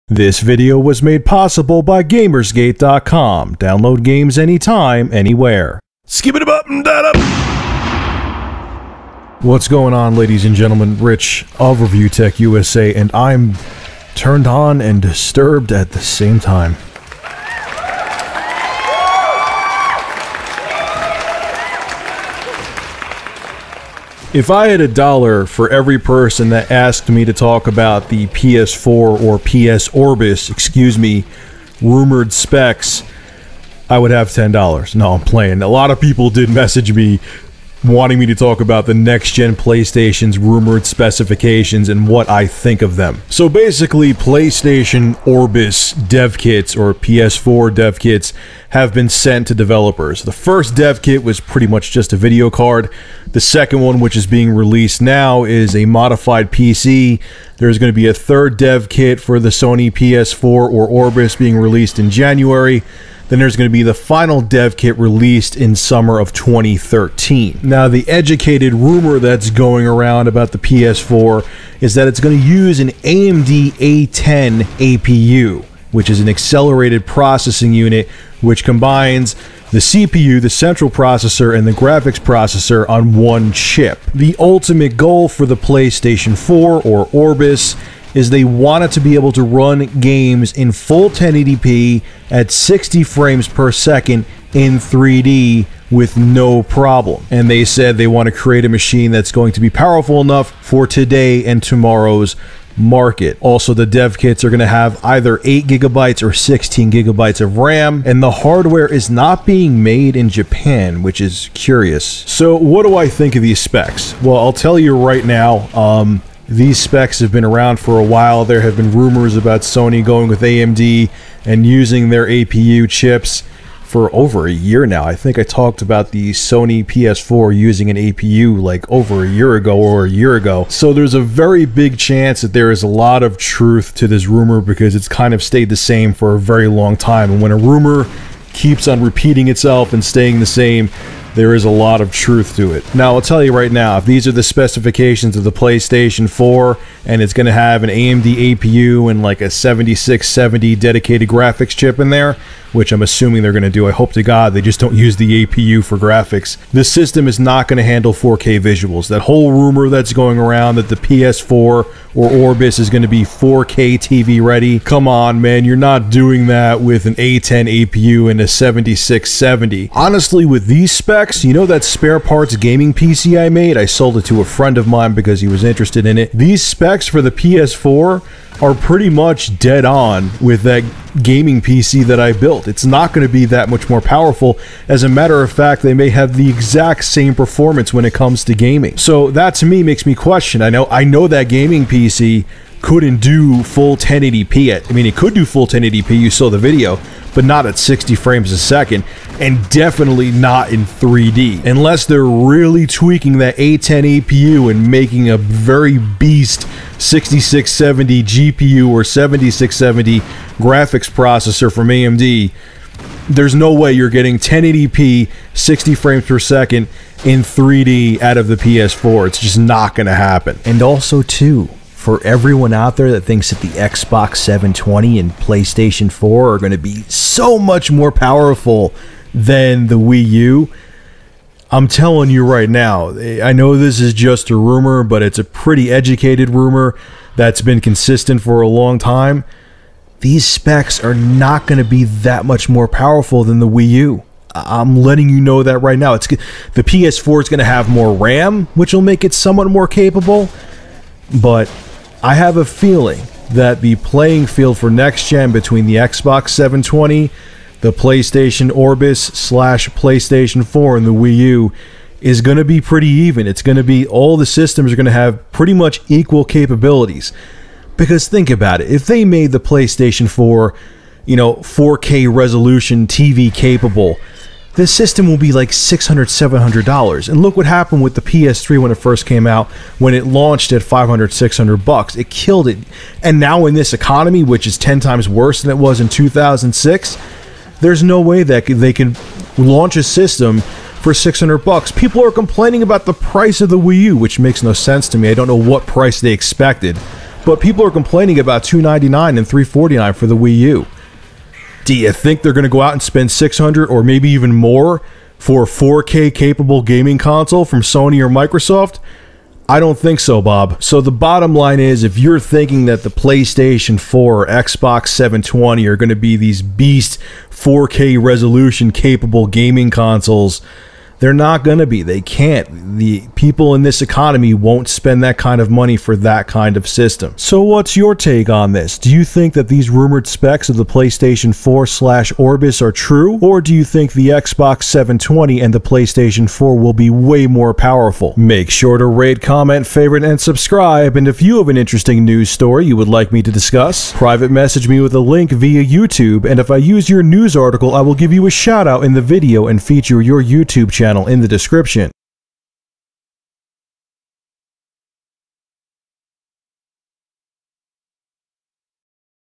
This video was made possible by Gamersgate.com. Download games anytime, anywhere. Skip it up and that up. What's going on, ladies and gentlemen? Rich of Review Tech USA, and I'm turned on and disturbed at the same time. If I had $1 for every person that asked me to talk about the PS4 or PS Orbis, rumored specs, I would have $10. No, I'm playing. A lot of people did message me wanting me to talk about the next-gen PlayStation's rumored specifications and what I think of them. So basically, PlayStation Orbis dev kits or PS4 dev kits have been sent to developers. The first dev kit was pretty much just a video card. The second one, which is being released now, is a modified PC. There's going to be a third dev kit for the Sony PS4 or Orbis being released in January. Then there's going to be the final dev kit released in summer of 2013. Now, the educated rumor that's going around about the PS4 is that it's going to use an AMD A10 APU, which is an accelerated processing unit which combines the CPU, the central processor, and the graphics processor on one chip. The ultimate goal for the PlayStation 4 or Orbis is they want it to be able to run games in full 1080p at 60 frames per second in 3D with no problem. And they said they want to create a machine that's going to be powerful enough for today and tomorrow's market. Also, the dev kits are going to have either 8 gigabytes or 16 gigabytes of RAM, and the hardware is not being made in Japan, which is curious. So what do I think of these specs? Well, I'll tell you right now, these specs have been around for a while. There have been rumors about Sony going with AMD and using their APU chips for over a year now. I think I talked about the Sony PS4 using an APU like over a year ago or a year ago. So there's a very big chance that there is a lot of truth to this rumor because it's kind of stayed the same for a very long time. And when a rumor keeps on repeating itself and staying the same, there is a lot of truth to it. Now, I'll tell you right now, if these are the specifications of the PlayStation 4 and it's going to have an AMD APU and like a 7670 dedicated graphics chip in there, which I'm assuming they're going to do, I hope to God they just don't use the APU for graphics, this system is not going to handle 4K visuals. That whole rumor that's going around that the PS4 or Orbis is going to be 4K TV ready, come on, man, you're not doing that with an A10 APU and a 7670. Honestly, with these specs, you know that spare parts gaming PC I made? I sold it to a friend of mine because he was interested in it. These specs for the PS4 are pretty much dead on with that gaming PC that I built. It's not going to be that much more powerful. As a matter of fact, they may have the exact same performance when it comes to gaming. So that to me makes me question. I know that gaming PC couldn't do full 1080p. I mean, it could do full 1080p, you saw the video, but not at 60 frames a second, and definitely not in 3D. Unless they're really tweaking that A10 APU and making a very beast 6670 GPU or 7670 graphics processor from AMD, there's no way you're getting 1080p 60 frames per second in 3D out of the PS4. It's just not going to happen. And also, too, for everyone out there that thinks that the Xbox 720 and PlayStation 4 are going to be so much more powerful than the Wii U, I'm telling you right now, I know this is just a rumor, but it's a pretty educated rumor that's been consistent for a long time. These specs are not going to be that much more powerful than the Wii U. I'm letting you know that right now. The PS4 is going to have more RAM, which will make it somewhat more capable, but I have a feeling that the playing field for next gen between the Xbox 720, the PlayStation Orbis / PlayStation 4, and the Wii U is going to be pretty even. It's going to be, all the systems are going to have pretty much equal capabilities. Because think about it, if they made the PlayStation 4, 4K resolution TV capable, the system will be like $600, $700. And look what happened with the PS3 when it first came out, when it launched at $500, $600. It killed it. And now in this economy, which is 10 times worse than it was in 2006, there's no way that they can launch a system for $600. People are complaining about the price of the Wii U, which makes no sense to me. I don't know what price they expected. But people are complaining about $299 and $349 for the Wii U. Do you think they're going to go out and spend $600 or maybe even more for a 4K capable gaming console from Sony or Microsoft? I don't think so, Bob. So the bottom line is, if you're thinking that the PlayStation 4 or Xbox 720 are going to be these beast 4K resolution capable gaming consoles, they're not going to be. They can't. The people in this economy won't spend that kind of money for that kind of system. So what's your take on this? Do you think that these rumored specs of the PlayStation 4/Orbis are true? Or do you think the Xbox 720 and the PlayStation 4 will be way more powerful? Make sure to rate, comment, favorite, and subscribe. And if you have an interesting news story you would like me to discuss, private message me with a link via YouTube. And if I use your news article, I will give you a shout out in the video and feature your YouTube channel in the description.